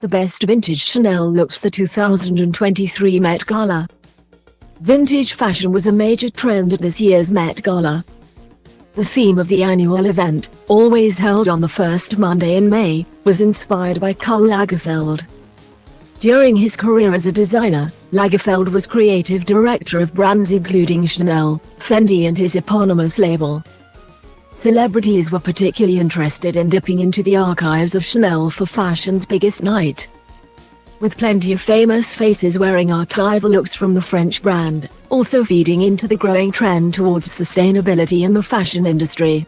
The best vintage Chanel looks for the 2023 Met Gala. Vintage fashion was a major trend at this year's Met Gala. The theme of the annual event, always held on the first Monday in May, was inspired by Karl Lagerfeld. During his career as a designer, Lagerfeld was creative director of brands including Chanel, Fendi and his eponymous label. Celebrities were particularly interested in dipping into the archives of Chanel for fashion's biggest night. With plenty of famous faces wearing archival looks from the French brand, also feeding into the growing trend towards sustainability in the fashion industry.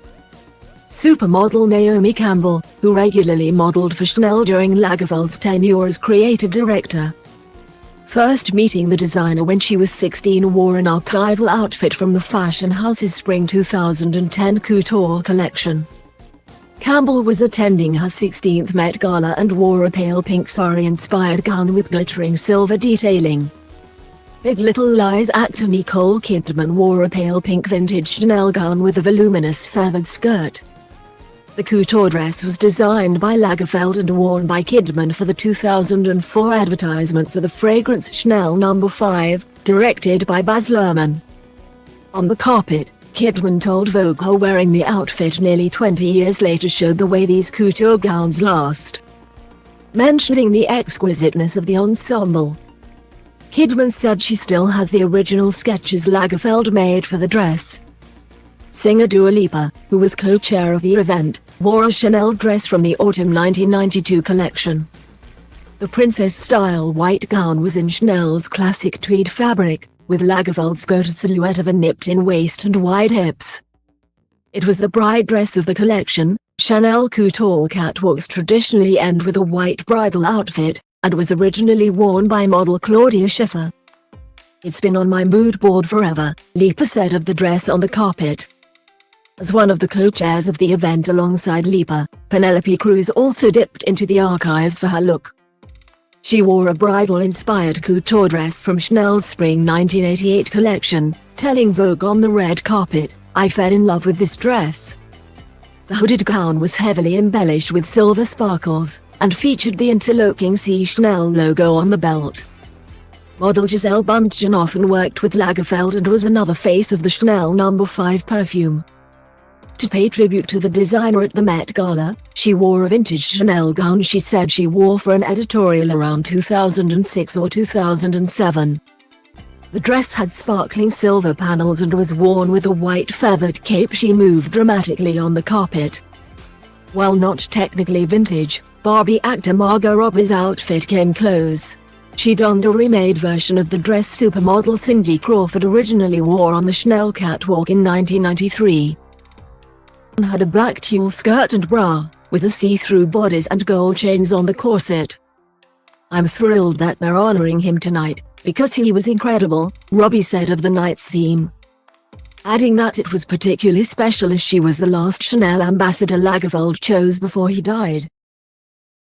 Supermodel Naomi Campbell, who regularly modeled for Chanel during Lagerfeld's tenure as creative director. First meeting the designer when she was 16, wore an archival outfit from the fashion house's spring 2010 couture collection. Campbell was attending her 16th Met Gala and wore a pale pink sari-inspired gown with glittering silver detailing. Big Little Lies actor Nicole Kidman wore a pale pink vintage Chanel gown with a voluminous feathered skirt. The couture dress was designed by Lagerfeld and worn by Kidman for the 2004 advertisement for the fragrance Chanel No. 5, directed by Baz Luhrmann. On the carpet, Kidman told Vogue how wearing the outfit nearly 20 years later showed the way these couture gowns last. Mentioning the exquisiteness of the ensemble, Kidman said she still has the original sketches Lagerfeld made for the dress. Singer Dua Lipa, who was co-chair of the event, wore a Chanel dress from the autumn 1992 collection. The princess-style white gown was in Chanel's classic tweed fabric, with Lagerfeld's goated silhouette of a nipped-in waist and wide hips. It was the bride dress of the collection. Chanel couture catwalks traditionally end with a white bridal outfit, and was originally worn by model Claudia Schiffer. "It's been on my mood board forever," Lipa said of the dress on the carpet. As one of the co-chairs of the event alongside Lipa, Penelope Cruz also dipped into the archives for her look. She wore a bridal-inspired couture dress from Chanel's spring 1988 collection, telling Vogue on the red carpet, "I fell in love with this dress." The hooded gown was heavily embellished with silver sparkles, and featured the interlocking C Chanel logo on the belt. Model Gisele Bündchen often worked with Lagerfeld and was another face of the Chanel No. 5 perfume. To pay tribute to the designer at the Met Gala, she wore a vintage Chanel gown she said she wore for an editorial around 2006 or 2007. The dress had sparkling silver panels and was worn with a white feathered cape. She moved dramatically on the carpet. While not technically vintage, Barbie actor Margot Robbie's outfit came close. She donned a remade version of the dress supermodel Cindy Crawford originally wore on the Chanel catwalk in 1993. Had a black tulle skirt and bra, with a see-through bodice and gold chains on the corset. "I'm thrilled that they're honoring him tonight, because he was incredible," Robbie said of the night's theme. Adding that it was particularly special as she was the last Chanel ambassador Lagerfeld chose before he died.